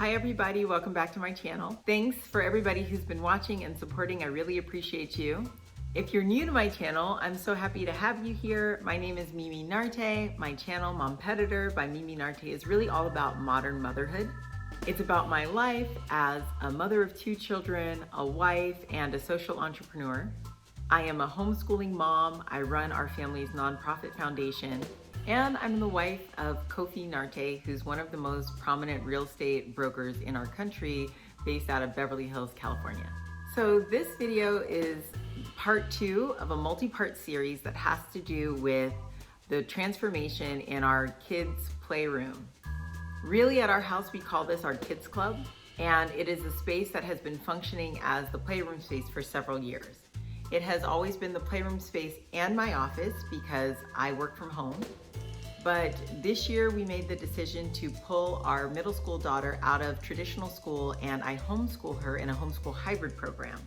Hi everybody, welcome back to my channel. Thanks for everybody who's been watching and supporting. I really appreciate you. If you're new to my channel, I'm so happy to have you here. My name is Mimi Narte. My channel, Mompetitor by Mimi Narte, is really all about modern motherhood. It's about my life as a mother of 2 children, a wife, and a social entrepreneur. I am a homeschooling mom. I run our family's nonprofit foundation. And I'm the wife of Kofi Narte, who's one of the most prominent real estate brokers in our country, based out of Beverly Hills, California. So this video is part 2 of a multi-part series that has to do with the transformation in our kids' playroom. Really, at our house, we call this our kids club, and it is a space that has been functioning as the playroom space for several years. It has always been the playroom space and my office because I work from home. But this year we made the decision to pull our middle school daughter out of traditional school, and I homeschool her in a homeschool hybrid program.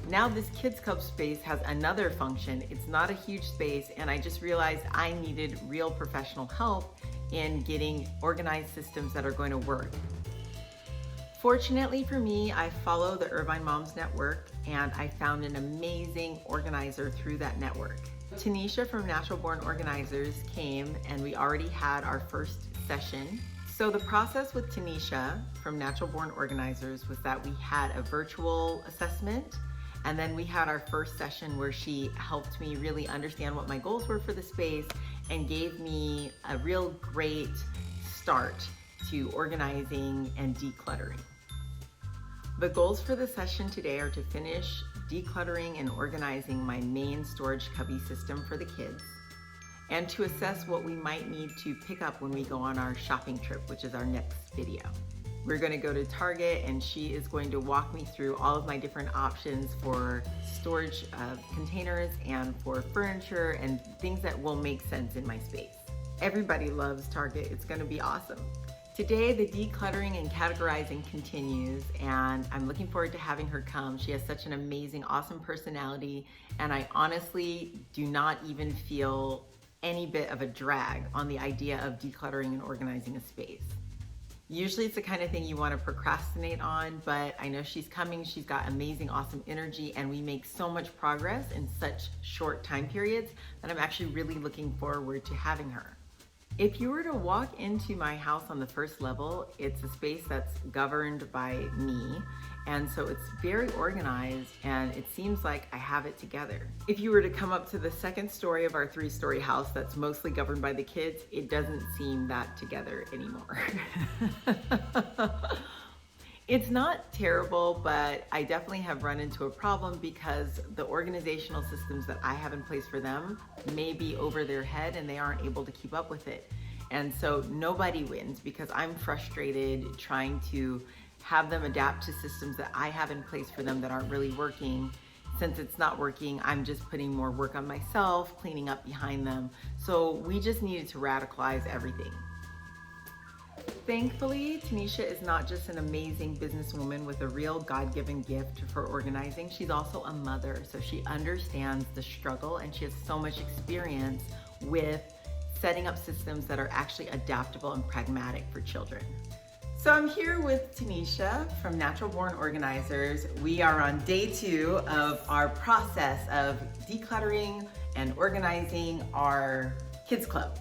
Now this kids club space has another function. It's not a huge space, and I just realized I needed real professional help in getting organized systems that are going to work. Fortunately for me, I follow the Irvine Moms Network, and I found an amazing organizer through that network. Tanisha from Natural Born Organizers came, and we already had our first session. So the process with Tanisha from Natural Born Organizers was that we had a virtual assessment, and then we had our first session where she helped me really understand what my goals were for the space and gave me a real great start to organizing and decluttering. The goals for the session today are to finish decluttering and organizing my main storage cubby system for the kids, and to assess what we might need to pick up when we go on our shopping trip, which is our next video. We're going to go to Target, and she is going to walk me through all of my different options for storage containers and for furniture and things that will make sense in my space. Everybody loves Target. It's going to be awesome. Today, the decluttering and categorizing continues, and I'm looking forward to having her come. She has such an amazing, awesome personality, and I honestly do not even feel any bit of a drag on the idea of decluttering and organizing a space. Usually it's the kind of thing you want to procrastinate on, but I know she's coming. She's got amazing, awesome energy, and we make so much progress in such short time periods that I'm actually really looking forward to having her. If you were to walk into my house on the first level, it's a space that's governed by me, and so it's very organized, and it seems like I have it together. If you were to come up to the second story of our 3-story house that's mostly governed by the kids, it doesn't seem that together anymore. It's not terrible, but I definitely have run into a problem because the organizational systems that I have in place for them may be over their head and they aren't able to keep up with it. And so nobody wins because I'm frustrated trying to have them adapt to systems that I have in place for them that aren't really working. Since it's not working, I'm just putting more work on myself, cleaning up behind them. So we just needed to radicalize everything. Thankfully, Tanisha is not just an amazing businesswoman with a real God-given gift for organizing. She's also a mother, so she understands the struggle, and she has so much experience with setting up systems that are actually adaptable and pragmatic for children. So I'm here with Tanisha from Natural Born Organizers. We are on day 2 of our process of decluttering and organizing our kids club.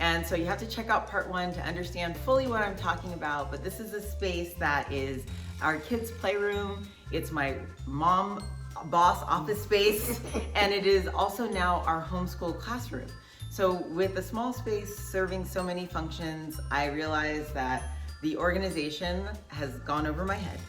And so you have to check out part 1 to understand fully what I'm talking about, but this is a space that is our kids playroom. It's my mom boss office space, and it is also now our homeschool classroom. So with a small space serving so many functions, I realized that the organization has gone over my head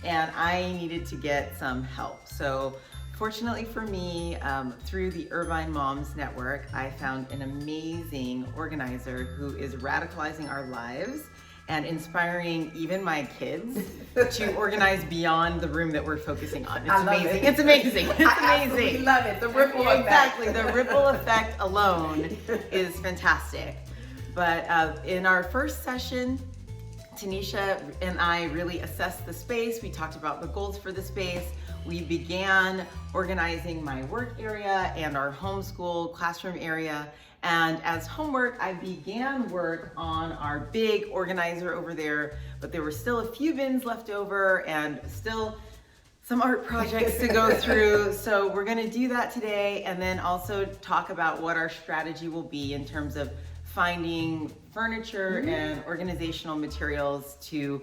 and I needed to get some help. So fortunately for me, through the Irvine Moms Network, I found an amazing organizer who is radicalizing our lives and inspiring even my kids to organize beyond the room that we're focusing on. It's amazing. It's amazing. It's amazing. I love it. The ripple effect. Exactly. The ripple effect alone is fantastic. But in our first session, Tanisha and I really assessed the space. We talked about the goals for the space. We began organizing my work area and our homeschool classroom area. And as homework, I began work on our big organizer over there, but there were still a few bins left over and still some art projects to go through. So we're gonna do that today, and then also talk about what our strategy will be in terms of finding furniture and organizational materials to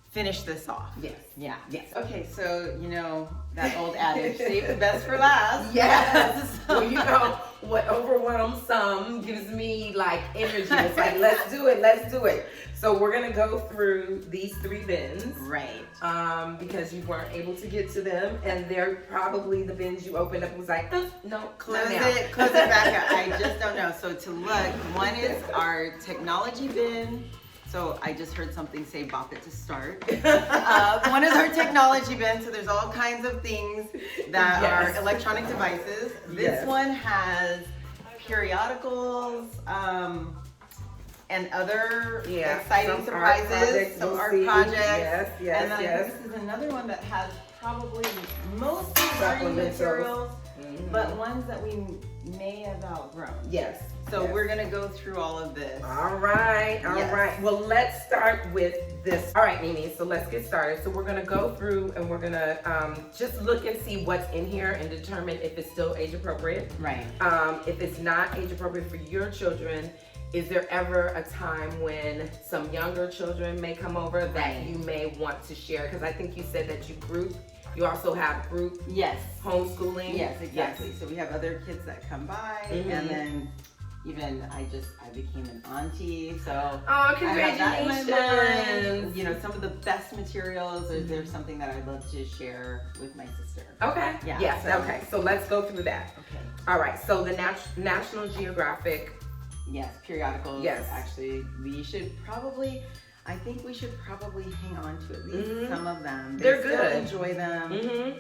finish this off. Yes. Yeah. Yes. Okay, so you know that old adage, save the best for last. Yes. Well, you know, what overwhelms some gives me like energy. It's like, let's do it. So we're gonna go through these 3 bins. Right. Because you weren't able to get to them, and they're probably the bins you opened up and was like, no, close it back up. I just don't know. So to look, one is our technology bin. So I just heard something say bop it to start. One is our technology bin. So there's all kinds of things that are electronic devices. This one has periodicals and other exciting surprises, some art projects. And then this is another one that has probably mostly learning materials, but ones that we may have outgrown. Yes. So we're gonna go through all of this. All right. Well, let's start with this. All right, Mimi, so let's get started. So we're gonna go through and we're gonna just look and see what's in here and determine if it's still age appropriate. Right. If it's not age appropriate for your children, is there ever a time when some younger children may come over that you may want to share? Because I think you said that you also have group homeschooling. Yes, exactly. So we have other kids that come by, and then even I became an auntie, so congratulations! You know, some of the best materials. Is there something that I'd love to share with my sister? Okay. Yeah. Yes. Okay. So let's go through that. Okay. All right. So the National Geographic. Yes, periodicals. Yes. Actually, I think we should probably hang on to at least some of them. They're still good. Enjoy them,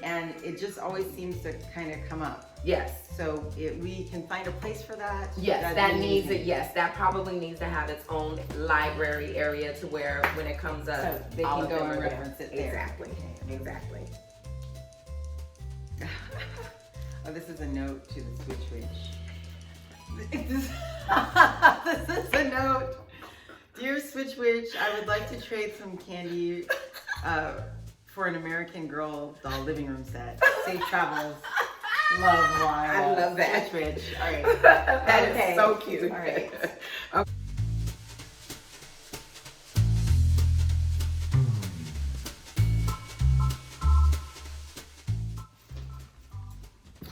and it just always seems to kind of come up. Yes. So we can find a place for that. Yes, that needs it. Yes, that probably needs to have its own library area to where when it comes up, so they can go and reference it there. Exactly. Exactly. Oh, this is a note to the Switch Witch. This is a note. Dear Switch Witch, I would like to trade some candy for an American Girl doll living room set. Safe travels. Love, Wild. I love that. Switch Witch. All right. That is so cute. All right. Okay.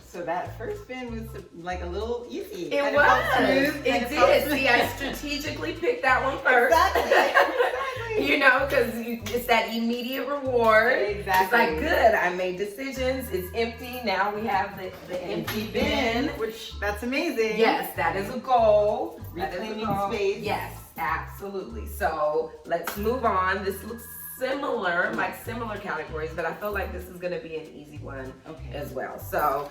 So that first bin was like a little easy. It was. It did. See, I strategically picked that one first. Exactly. You know, because it's that immediate reward. Exactly. It's like, good, I made decisions. It's empty. Now we have the empty bin. Which, that's amazing. Yes, that is a goal. Reclaiming space. Yes, absolutely. So let's move on. This looks similar, like similar categories, but I feel like this is going to be an easy one as well. So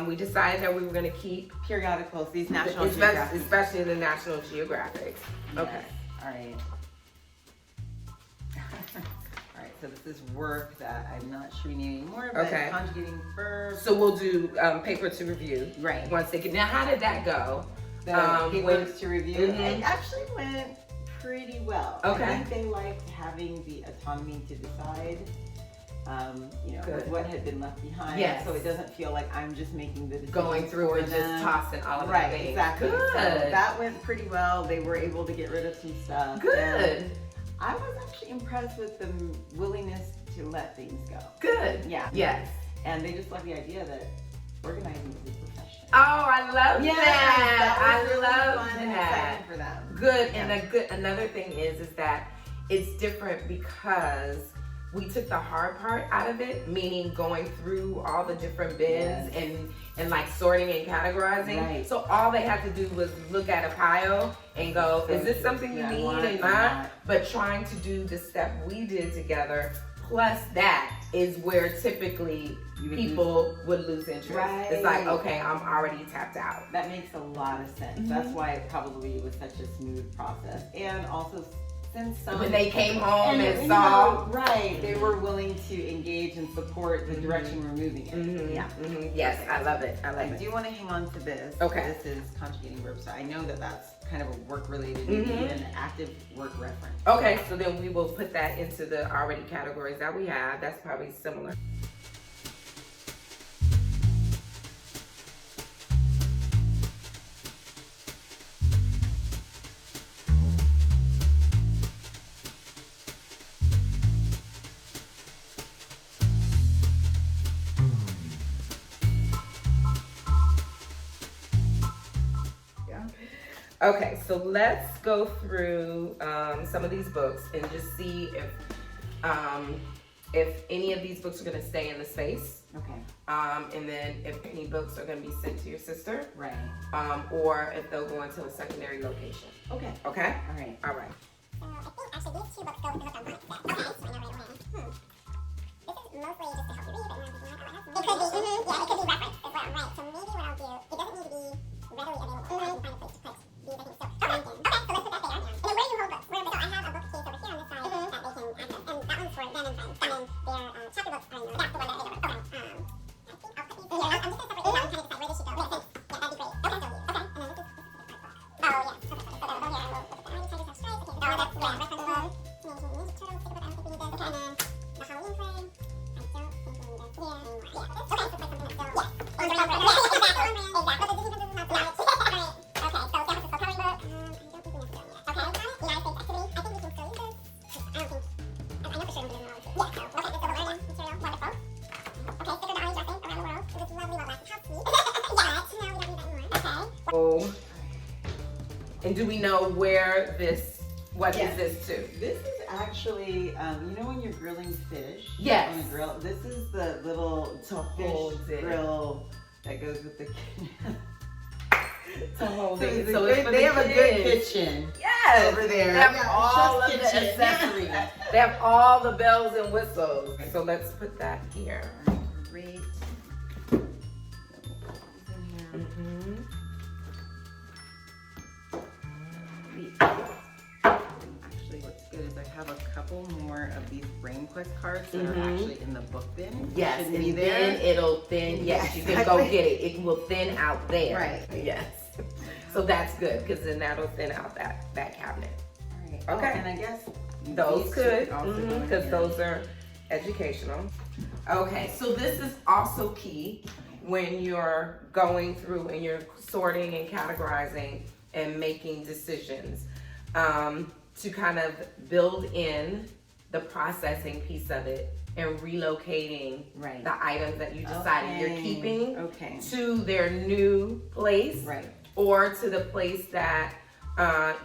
we decided that we were going to keep periodicals, these National Geographic, especially the National Geographic. Yes. Okay. All right. All right. So this is work that I'm not shooting anymore, but conjugating verbs. So we'll do paper to review. Right. Once they get. Now, how did that go? The papers to review. It actually went pretty well. Okay. I think they liked having the autonomy to decide, you know, what had been left behind. Yes. So it doesn't feel like I'm just making the decision. Going through or just tossing all of right, the things. Exactly. Good. So that went pretty well. They were able to get rid of some stuff. Good. And I was actually impressed with the willingness to let things go. Good. Yeah. Yes. And they just love the idea that organizing is a profession. Oh, I love that. I love fun and exciting for them. Good. And another thing is that it's different because we took the hard part out of it, meaning going through all the different bins and like sorting and categorizing. Right. So all they had to do was look at a pile and go, is this something you need? And not. But trying to do the step we did together, plus that is where typically people would lose interest. Right. It's like, okay, I'm already tapped out. That makes a lot of sense. That's why it probably was such a smooth process. And also since some when they came home and saw, right, they were willing to engage and support the direction we're moving in. Mm-hmm. Yeah. Mm-hmm. Yes, I love it. I love it. I do want to hang on to this. Okay. This is conjugating verbs. So I know that that's kind of a work-related, Mm-hmm. even an active work reference. Okay, so then we will put that into the already categories that we have. That's probably similar. Okay, so let's go through some of these books and just see if any of these books are going to stay in the space. Okay. And then if any books are going to be sent to your sister, Right. or if they'll go into a secondary location. Okay. Okay? All right. All right. I think actually these two books go with the book on one. Okay, so I know right away. This is mostly just to help you read, but you're like, oh, it could be, yeah, it could be referenced as well, right? So maybe what I'll do, it doesn't need to be readily available. I can find a place to put these, I think. So, okay, so let's put that there. And then where do you hold books? So I have a bookcase over here on this side that they can access, and that one's for them and friends. And then their chapter books are in there. That's the one that they go. Okay. I think I'll put these here. I'm just gonna separate these out and trying to decide where they should go. Yeah, that'd be great. Okay, so okay, and then this is oh yeah. Okay, so they'll go here and we'll look at that. Try to have stripes. Okay, so that's yeah, referenceable. Ninja Turtle sticker book. I don't think we need this. Okay, and then the Halloween frame. I don't think we need this here anymore. Yeah. Okay, so put something that's still yes. On brand. Yeah, exactly. Exactly. But the Disney princess is not right. Alright. Okay, so San Francisco coloring book. I don't think we need this yet. Okay. United States activity. I think we can still use this. I don't think. I know for sure we didn't know. Yeah. So okay, it's a learning material. Wonderful. Okay, sticker dolly dressing around the world. So this is lovely little last. How sweet. Yeah. No, we don't need that anymore. Okay. Oh. And do we know where this, what is Yes. this to? This is actually, you know when you're grilling fish? Yes. On the grill? This is the little To hold fish it. grill that goes with the To hold it. it's a So good- it's for they the have a good kids. kitchen Yes. over there. They have Yeah, all of chef's the kitchen. accessories. They have all the bells and whistles. So let's put that here. Great. Mm-hmm. Actually, what's good is I have a couple more of these brain quest cards that are Mhm. actually in the book bin. Yes, Shouldn't and be then there. it'll thin. Yes, Yes, you can go exactly. get it. It will thin out there. Right. Yes. So that's good because then that'll thin out that cabinet. All right. Okay. Oh, and I guess Those these could, should also go in because here. those are educational. Okay, so this is also key when you're going through and you're sorting and categorizing and making decisions, to kind of build in the processing piece of it and relocating Right. the items that you decided you're Okay. keeping Okay. to their new place, Right. or to the place that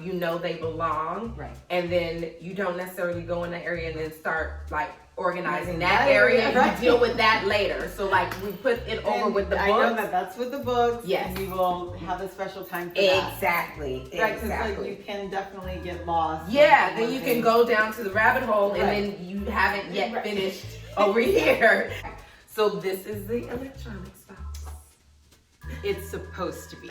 you know they belong. Right. And then you don't necessarily go in the area and then start like organizing that That area. area, You right. deal with that later. So like we put it over And with the I know books. that that's with the books. Yes. And we will have a special time for that. Exactly. Right, 'cause Exactly. like you can definitely get lost. Yeah, in then one you thing. can go down to the rabbit hole and Right. then you haven't yet Right. finished over here. So this is the electronics box. It's supposed to be.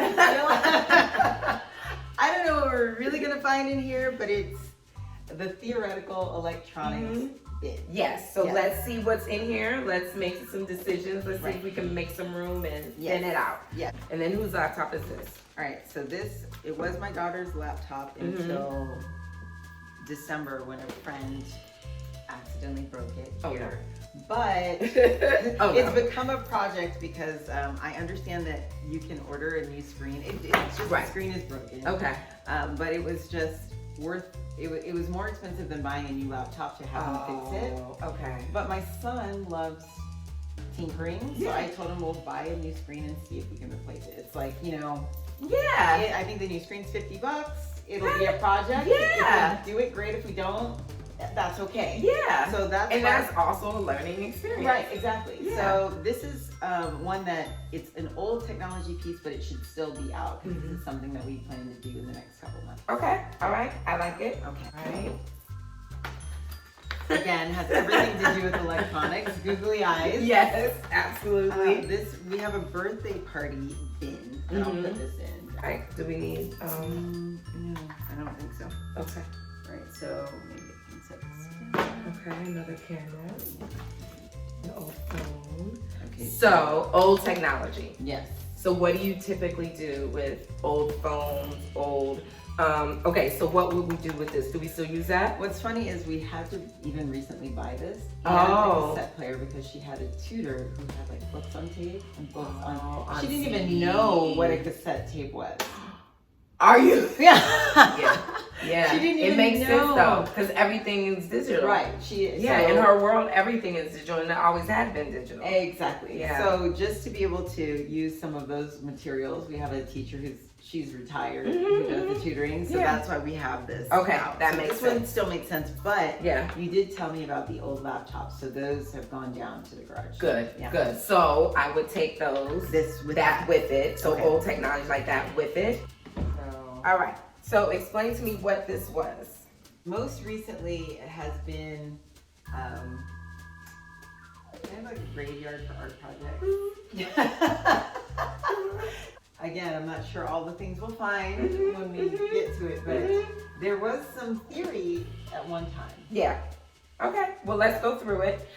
I don't know what we're really gonna find in here, but it's the theoretical electronics bin. Yes, so Yes. let's see what's in here. Let's make some decisions. Let's see Right. if we can make some room and Yes. thin it out. Yeah. And then whose laptop is this? All right, so it was my daughter's laptop until December when a friend accidentally broke it Oh, here. But Oh, it's no. become a project because I understand that you can order a new screen. It's just Right. the screen is broken. Okay. But it was just it was more expensive than buying a new laptop to have him fix it. Okay. But my son loves tinkering, so I told him we'll buy a new screen and see if we can replace it. It's like, Yeah. I think the new screen's $50. It'll be a project. Yeah. If we do it, great. If we don't, that's okay. Yeah. So that's And why- that's also a learning experience. right, exactly. Yeah. So this is one that it's an old technology piece, but it should still be out because this is something that we plan to do in the next couple months. Okay. All right. I like it. Okay. All right. Again, has everything to do with electronics. Googly eyes. Yes, absolutely. We have a birthday party bin, and I'll put this in. All right. Do we need? No, I don't think so. Okay. Right, so maybe I can set this down. Okay, another camera. An old phone. Okay. So, old technology. Yes. So what do you typically do with old phones, okay, so what would we do with this? Do we still use that? What's funny is we had to even recently buy this Oh. cassette player because she had a tutor who had like books on tape and books on She didn't even CD. know what a cassette tape was. Are you? Yeah. Yeah. She didn't It even makes sense know. though, because everything is digital. Right. Yeah, in her world, everything is digital, and it always had been digital. Exactly. Yeah. So just to be able to use some of those materials, we have a teacher she's retired who does the tutoring, so Yeah. that's why we have this. Okay, out. that So makes this one sense. still makes sense, but Yeah. you did tell me about the old laptops, so those have gone down to the garage. Good, Yeah. good. So I would take those, This with that with it. So Okay. old technology like that with it. So All right. So explain to me what this was. most recently, it has been kind of like a graveyard for art projects. Again, I'm not sure all the things we'll find when we get to it, but there was some theory at one time. Yeah. Okay. Well, let's go through it.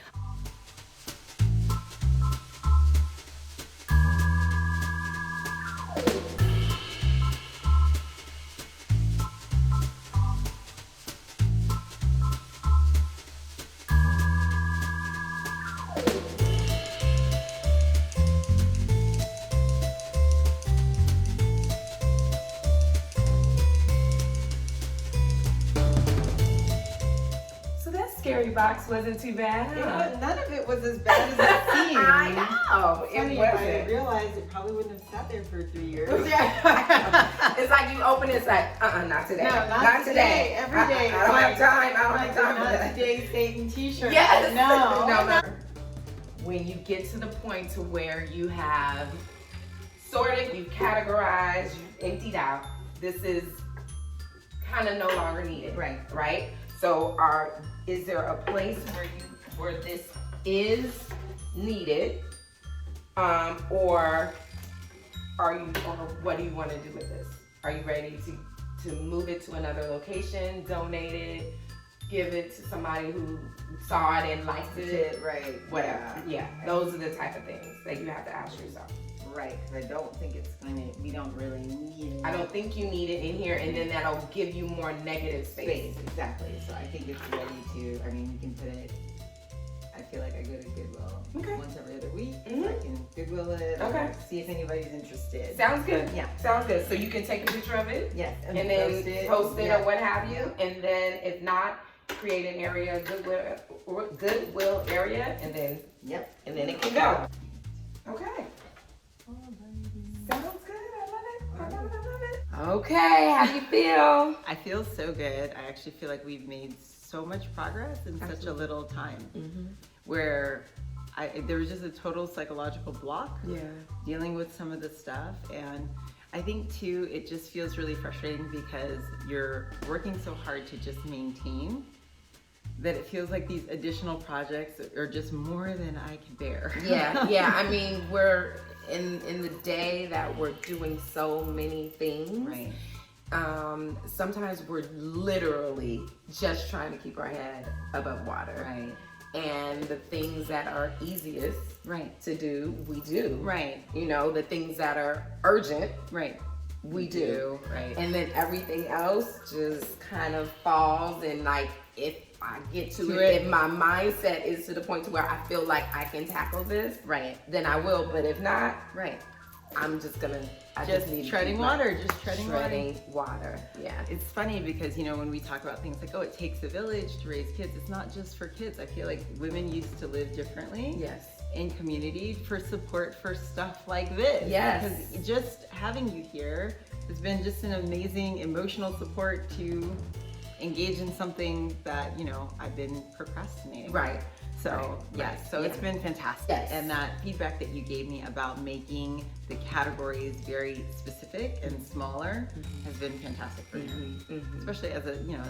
So that scary box wasn't too bad, huh? None of it was as bad as it seemed. I know. Funny, It if I wasn't. realized it probably wouldn't have sat there for 3 years. It's like you open it, it's like, not today. No, not today. Every day. I don't have time. I don't have time for Not that. today, Satan t-shirt. Yes. No. When you get to the point to where you have sorted, you've categorized, you've emptied out, this is kind of no longer needed. Right. Right? So is there a place where this is needed? Or what do you want to do with this? Are you ready to move it to another location, donate it, give it to somebody who saw it and liked it? Right. Whatever. Yeah. Those are the type of things that you have to ask yourself. Right, because I don't think we don't really need it. I don't think you need it in here, and then that'll give you more negative space. Exactly. So I think it's ready to, you can put it, I feel like I go to Goodwill once every other week. So I can Goodwill it. Okay. Or see if anybody's interested. Sounds good. Yeah. Sounds good. So you can take a picture of it Yes. and then post it Yeah. or what have you, and then if not, create an area, Goodwill area, and then it can go. Okay. Sounds good. I love it. I love it. I love it. Okay. How do you feel? I feel so good. I actually feel like we've made so much progress in such a little time. Where there was just a total psychological block dealing with some of the stuff, and I think too it just feels really frustrating because you're working so hard to just maintain that it feels like these additional projects are just more than I can bear. Yeah. I mean, we're in the day that we're doing so many things. Right. Sometimes we're literally just trying to keep our head above water. Right. And the things that are easiest to do, we do. Right. You know, the things that are urgent, Right. we do. Right. And then everything else just kind of falls, and like if I get to it, if my mindset is to the point to where I feel like I can tackle this, Right. then I will. But if not, Right. I'm just gonna Just need to treading keep water. Just treading water. Yeah. It's funny because, when we talk about things like, oh, it takes a village to raise kids, it's not just for kids. I feel like women used to live differently Yes. in community for support for stuff like this. Yes. Because just having you here has been just an amazing emotional support to engage in something that, I've been procrastinating. Right. So yes, so it's been fantastic. Yes. And that feedback that you gave me about making the categories very specific and smaller has been fantastic for him. Especially as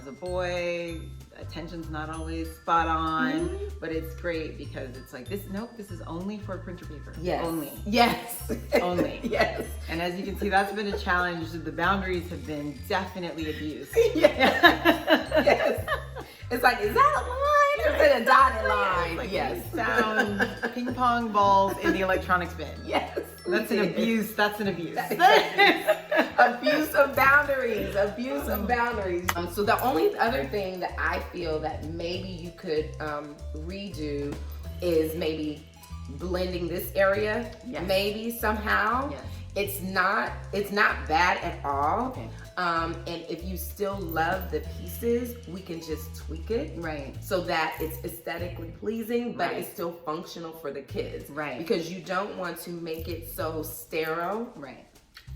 a boy, attention's not always spot on, but it's great because it's like this is only for printer paper. Yes. Only. Yes. Only. Yes. And as you can see, that's been a challenge. The boundaries have been definitely abused. Yes. It's like, is that a line or is it a dotted line? Like yes. we found ping pong balls in the electronics bin. Yes. That's an abuse. That's an abuse. Abuse of boundaries. Abuse of boundaries. So the only other thing that I feel that maybe you could redo is maybe blending this area. Yes. Maybe somehow. Yes. It's not bad at all. Okay. And if you still love the pieces, we can just tweak it. Right. So that it's aesthetically pleasing, but Right. it's still functional for the kids. Right. Because you don't want to make it so sterile Right.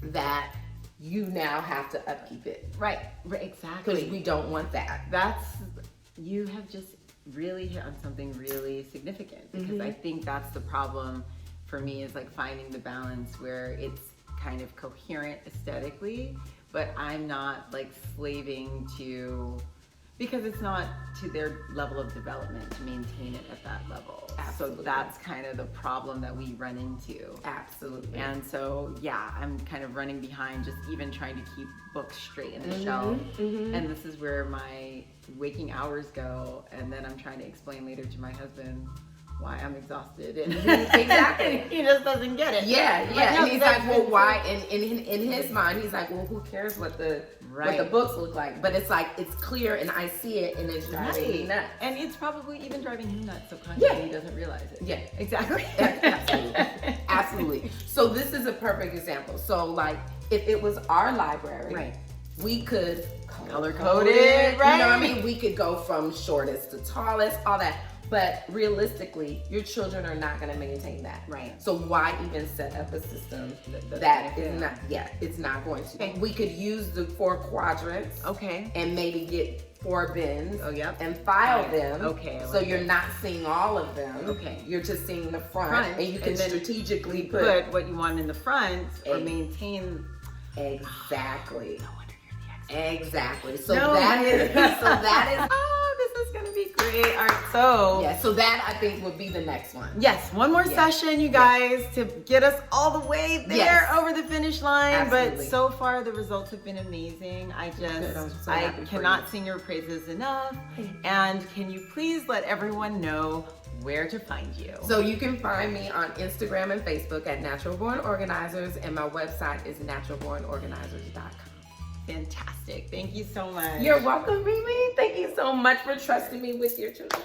that you now have to upkeep it. Right. Exactly. Because we don't want that. You have just really hit on something really significant, because I think that's the problem for me, is like finding the balance where it's kind of coherent aesthetically, but I'm not like slaving to, because it's not to their level of development to maintain it at that level. Absolutely. So that's kind of the problem that we run into. Absolutely. And so, yeah, I'm kind of running behind just even trying to keep books straight in the shelf. And this is where my waking hours go. And then I'm trying to explain later to my husband why I'm exhausted. And Exactly. he just doesn't get it. Yeah. Like, And no, he's that's like, well, good why? In his mind, he's like, well, who cares what the books look like? But it's like, it's clear and I see it and it's driving me nuts. And it's probably even driving him nuts subconsciously. He doesn't realize it. Yeah. Exactly. Absolutely. Absolutely. So this is a perfect example. So like, if it was our library, Right. we could Color code it, right? You know what I mean? We could go from shortest to tallest, all that. But realistically, your children are not going to maintain that. Right. So why even set up a system That's that gonna is fail. not, it's not going to. Okay. We could use the 4 quadrants Okay. and maybe get 4 bins Oh, yep. and file Right. them. Okay, I So like you're that. not seeing all of them. Okay. You're just seeing the front, Front, and you can and then strategically Put what you want in the front or Egg. maintain. Exactly. No wonder you're the expert. Exactly. So No. that is Oh, this is gonna be great. All right, so yeah, so that I think would be the next one. yes, one more session, you guys, to get us all the way there Yes. over the finish line. Absolutely. But so far, the results have been amazing. Good. I'm so I happy for cannot you. sing your praises enough. And can you please let everyone know where to find you? So you can find me on Instagram and Facebook at Natural Born Organizers, and my website is naturalbornorganizers.com. Fantastic. Thank you so much. You're welcome, Mimi. Thank you so much for trusting me with your children.